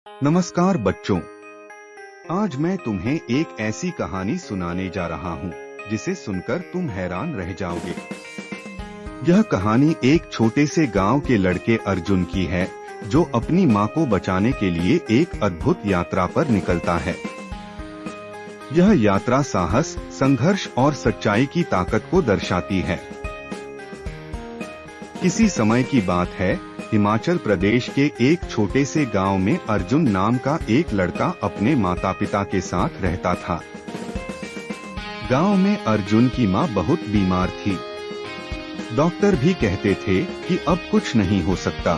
नमस्कार बच्चों, आज मैं तुम्हें एक ऐसी कहानी सुनाने जा रहा हूँ जिसे सुनकर तुम हैरान रह जाओगे। यह कहानी एक छोटे से गांव के लड़के अर्जुन की है, जो अपनी माँ को बचाने के लिए एक अद्भुत यात्रा पर निकलता है। यह यात्रा साहस, संघर्ष और सच्चाई की ताकत को दर्शाती है। किसी समय की बात है, हिमाचल प्रदेश के एक छोटे से गांव में अर्जुन नाम का एक लड़का अपने माता पिता के साथ रहता था। गांव में अर्जुन की मां बहुत बीमार थी। डॉक्टर भी कहते थे कि अब कुछ नहीं हो सकता।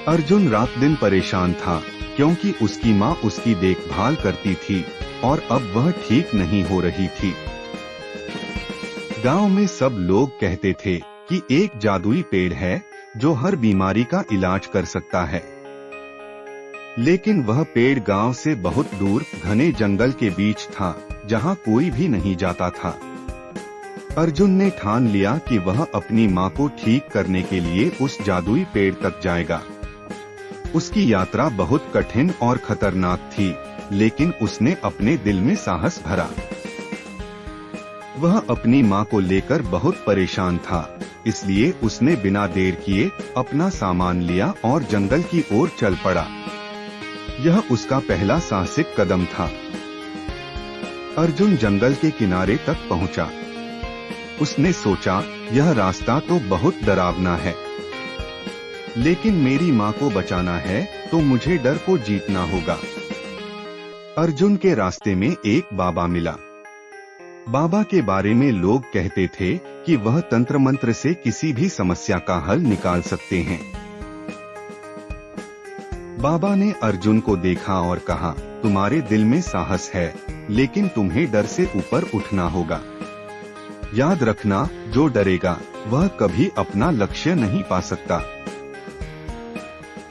अर्जुन रात दिन परेशान था, क्योंकि उसकी मां उसकी देखभाल करती थी और अब वह ठीक नहीं हो रही थी। गांव में सब लोग कहते थे कि एक जादुई पेड़ है जो हर बीमारी का इलाज कर सकता है। लेकिन वह पेड़ गांव से बहुत दूर घने जंगल के बीच था, जहां कोई भी नहीं जाता था। अर्जुन ने ठान लिया कि वह अपनी मां को ठीक करने के लिए उस जादुई पेड़ तक जाएगा। उसकी यात्रा बहुत कठिन और खतरनाक थी, लेकिन उसने अपने दिल में साहस भरा। वह अपनी मां को लेकर बहुत परेशान था, इसलिए उसने बिना देर किए अपना सामान लिया और जंगल की ओर चल पड़ा। यह उसका पहला साहसिक कदम था। अर्जुन जंगल के किनारे तक पहुंचा। उसने सोचा, यह रास्ता तो बहुत डरावना है, लेकिन मेरी मां को बचाना है तो मुझे डर को जीतना होगा। अर्जुन के रास्ते में एक बाबा मिला। बाबा के बारे में लोग कहते थे कि वह तंत्र मंत्र से किसी भी समस्या का हल निकाल सकते हैं। बाबा ने अर्जुन को देखा और कहा, तुम्हारे दिल में साहस है, लेकिन तुम्हें डर से ऊपर उठना होगा। याद रखना, जो डरेगा वह कभी अपना लक्ष्य नहीं पा सकता।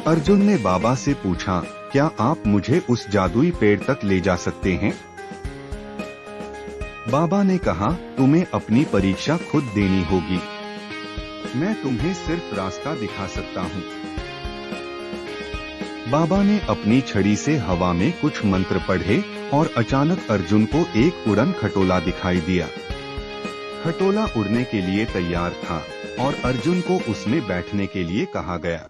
अर्जुन ने बाबा से पूछा, क्या आप मुझे उस जादुई पेड़ तक ले जा सकते हैं? बाबा ने कहा, तुम्हें अपनी परीक्षा खुद देनी होगी। मैं तुम्हें सिर्फ रास्ता दिखा सकता हूँ। बाबा ने अपनी छड़ी से हवा में कुछ मंत्र पढ़े और अचानक अर्जुन को एक उड़न खटोला दिखाई दिया। खटोला उड़ने के लिए तैयार था और अर्जुन को उसमें बैठने के लिए कहा गया।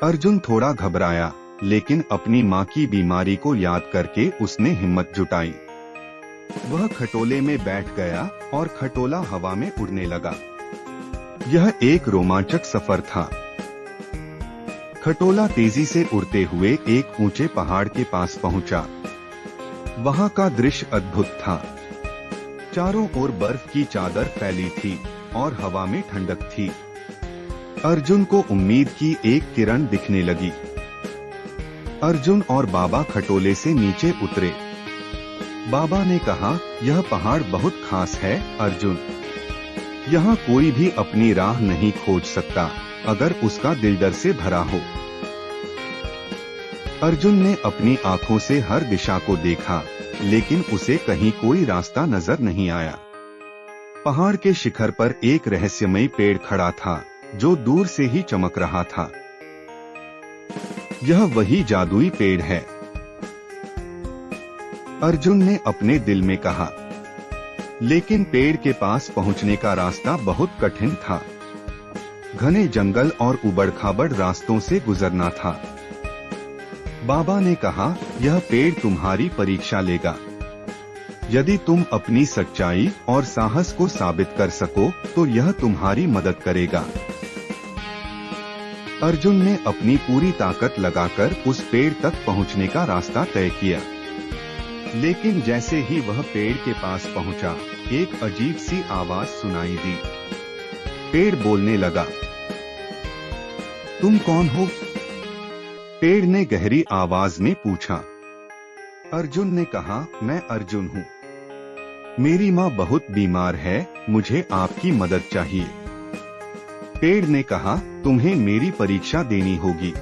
अर्जुन थोड़ा घबराया, लेकिन अपनी मां की बीमारी को याद करके उसने हिम्मत जुटाई। वह खटोले में बैठ गया और खटोला हवा में उड़ने लगा। यह एक रोमांचक सफर था। खटोला तेजी से उड़ते हुए एक ऊंचे पहाड़ के पास पहुंचा। वहां का दृश्य अद्भुत था। चारों ओर बर्फ की चादर फैली थी और हवा में ठंडक थी। अर्जुन को उम्मीद की एक किरण दिखने लगी। अर्जुन और बाबा खटोले से नीचे उतरे। बाबा ने कहा, यह पहाड़ बहुत खास है अर्जुन। यहाँ कोई भी अपनी राह नहीं खोज सकता अगर उसका दिल डर से भरा हो। अर्जुन ने अपनी आंखों से हर दिशा को देखा, लेकिन उसे कहीं कोई रास्ता नजर नहीं आया। पहाड़ के शिखर पर एक रहस्यमयी पेड़ खड़ा था, जो दूर से ही चमक रहा था। यह वही जादुई पेड़ है, अर्जुन ने अपने दिल में कहा। लेकिन पेड़ के पास पहुंचने का रास्ता बहुत कठिन था। घने जंगल और उबड़-खाबड़ रास्तों से गुजरना था। बाबा ने कहा, यह पेड़ तुम्हारी परीक्षा लेगा। यदि तुम अपनी सच्चाई और साहस को साबित कर सको तो यह तुम्हारी मदद करेगा। अर्जुन ने अपनी पूरी ताकत लगाकर उस पेड़ तक पहुंचने का रास्ता तय किया। लेकिन जैसे ही वह पेड़ के पास पहुंचा, एक अजीब सी आवाज सुनाई दी। पेड़ बोलने लगा, तुम कौन हो? पेड़ ने गहरी आवाज में पूछा। अर्जुन ने कहा, मैं अर्जुन हूँ। मेरी माँ बहुत बीमार है, मुझे आपकी मदद चाहिए। पेड़ ने कहा, तुम्हें मेरी परीक्षा देनी होगी।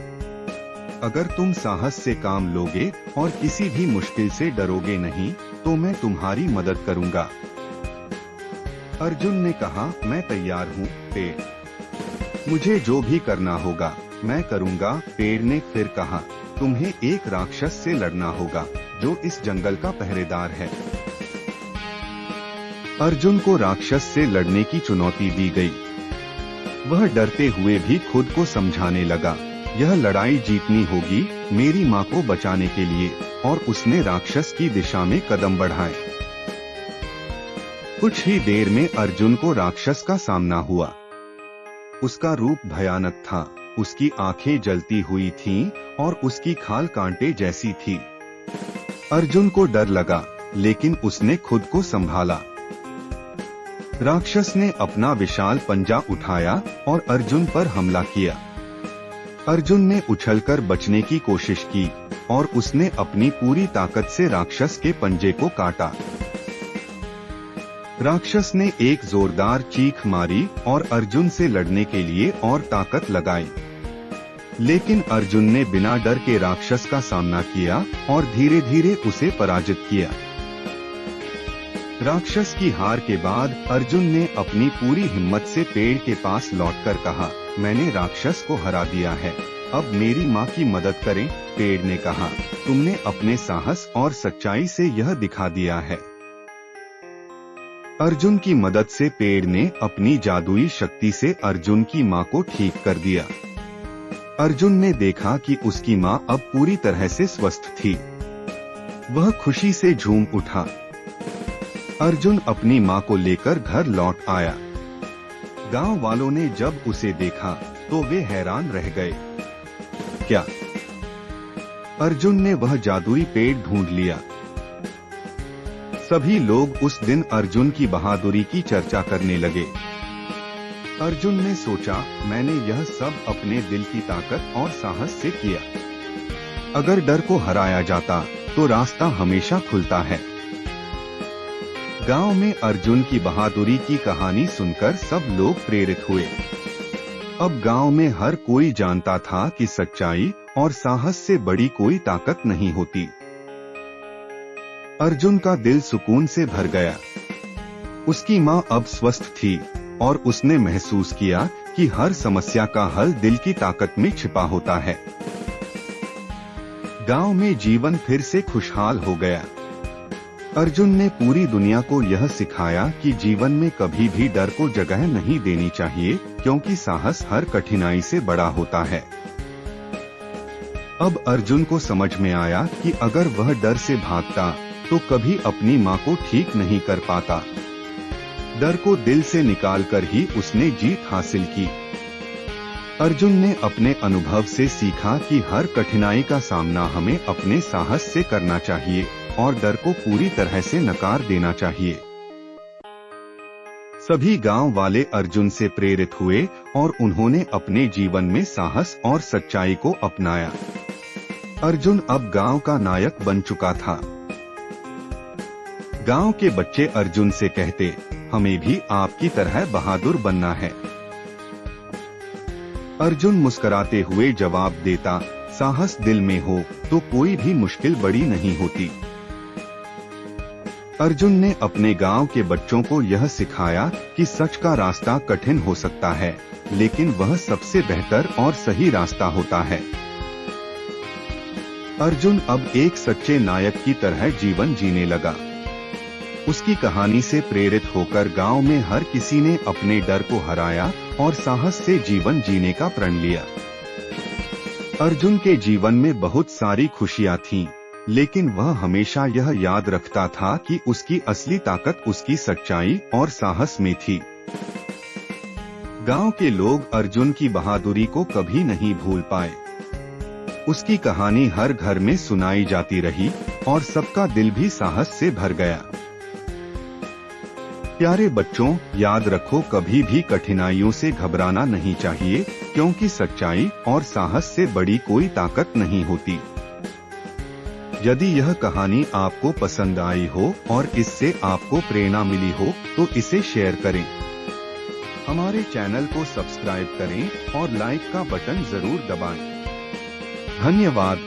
अगर तुम साहस से काम लोगे और किसी भी मुश्किल से डरोगे नहीं, तो मैं तुम्हारी मदद करूंगा। अर्जुन ने कहा, मैं तैयार हूँ पेड़। मुझे जो भी करना होगा मैं करूंगा। पेड़ ने फिर कहा, तुम्हें एक राक्षस से लड़ना होगा जो इस जंगल का पहरेदार है। अर्जुन को राक्षस से लड़ने की चुनौती दी गई। वह डरते हुए भी खुद को समझाने लगा, यह लड़ाई जीतनी होगी मेरी माँ को बचाने के लिए, और उसने राक्षस की दिशा में कदम बढ़ाए। कुछ ही देर में अर्जुन को राक्षस का सामना हुआ। उसका रूप भयानक था, उसकी आंखें जलती हुई थीं और उसकी खाल कांटे जैसी थी। अर्जुन को डर लगा, लेकिन उसने खुद को संभाला। राक्षस ने अपना विशाल पंजा उठाया और अर्जुन पर हमला किया। अर्जुन ने उछलकर बचने की कोशिश की और उसने अपनी पूरी ताकत से राक्षस के पंजे को काटा। राक्षस ने एक जोरदार चीख मारी और अर्जुन से लड़ने के लिए और ताकत लगाई, लेकिन अर्जुन ने बिना डर के राक्षस का सामना किया और धीरे धीरे उसे पराजित किया। राक्षस की हार के बाद अर्जुन ने अपनी पूरी हिम्मत से पेड़ के पास लौटकर कहा, मैंने राक्षस को हरा दिया है, अब मेरी माँ की मदद करें। पेड़ ने कहा, तुमने अपने साहस और सच्चाई से यह दिखा दिया है। अर्जुन की मदद से पेड़ ने अपनी जादुई शक्ति से अर्जुन की माँ को ठीक कर दिया। अर्जुन ने देखा कि उसकी माँ अब पूरी तरह से स्वस्थ थी। वह खुशी से झूम उठा। अर्जुन अपनी माँ को लेकर घर लौट आया। गांव वालों ने जब उसे देखा तो वे हैरान रह गए। क्या? अर्जुन ने वह जादुई पेड़ ढूंढ लिया। सभी लोग उस दिन अर्जुन की बहादुरी की चर्चा करने लगे। अर्जुन ने सोचा, मैंने यह सब अपने दिल की ताकत और साहस से किया। अगर डर को हराया जाता तो रास्ता हमेशा खुलता है। गांव में अर्जुन की बहादुरी की कहानी सुनकर सब लोग प्रेरित हुए। अब गांव में हर कोई जानता था कि सच्चाई और साहस से बड़ी कोई ताकत नहीं होती। अर्जुन का दिल सुकून से भर गया। उसकी माँ अब स्वस्थ थी और उसने महसूस किया कि हर समस्या का हल दिल की ताकत में छिपा होता है। गांव में जीवन फिर से खुशहाल हो गया। अर्जुन ने पूरी दुनिया को यह सिखाया कि जीवन में कभी भी डर को जगह नहीं देनी चाहिए, क्योंकि साहस हर कठिनाई से बड़ा होता है। अब अर्जुन को समझ में आया कि अगर वह डर से भागता तो कभी अपनी माँ को ठीक नहीं कर पाता। डर को दिल से निकालकर ही उसने जीत हासिल की। अर्जुन ने अपने अनुभव से सीखा कि हर कठिनाई का सामना हमें अपने साहस से करना चाहिए और डर को पूरी तरह से नकार देना चाहिए। सभी गांव वाले अर्जुन से प्रेरित हुए और उन्होंने अपने जीवन में साहस और सच्चाई को अपनाया। अर्जुन अब गांव का नायक बन चुका था। गांव के बच्चे अर्जुन से कहते, हमें भी आपकी तरह बहादुर बनना है। अर्जुन मुस्कुराते हुए जवाब देता, साहस दिल में हो तो कोई भी मुश्किल बड़ी नहीं होती। अर्जुन ने अपने गांव के बच्चों को यह सिखाया कि सच का रास्ता कठिन हो सकता है, लेकिन वह सबसे बेहतर और सही रास्ता होता है। अर्जुन अब एक सच्चे नायक की तरह जीवन जीने लगा। उसकी कहानी से प्रेरित होकर गांव में हर किसी ने अपने डर को हराया और साहस से जीवन जीने का प्रण लिया। अर्जुन के जीवन में बहुत सारी खुशियां थीं, लेकिन वह हमेशा यह याद रखता था कि उसकी असली ताकत उसकी सच्चाई और साहस में थी। गांव के लोग अर्जुन की बहादुरी को कभी नहीं भूल पाए। उसकी कहानी हर घर में सुनाई जाती रही और सबका दिल भी साहस से भर गया। प्यारे बच्चों, याद रखो, कभी भी कठिनाइयों से घबराना नहीं चाहिए, क्योंकि सच्चाई और साहस से बड़ी कोई ताकत नहीं होती। यदि यह कहानी आपको पसंद आई हो और इससे आपको प्रेरणा मिली हो तो इसे शेयर करें। हमारे चैनल को सब्सक्राइब करें और लाइक का बटन जरूर दबाएं। धन्यवाद।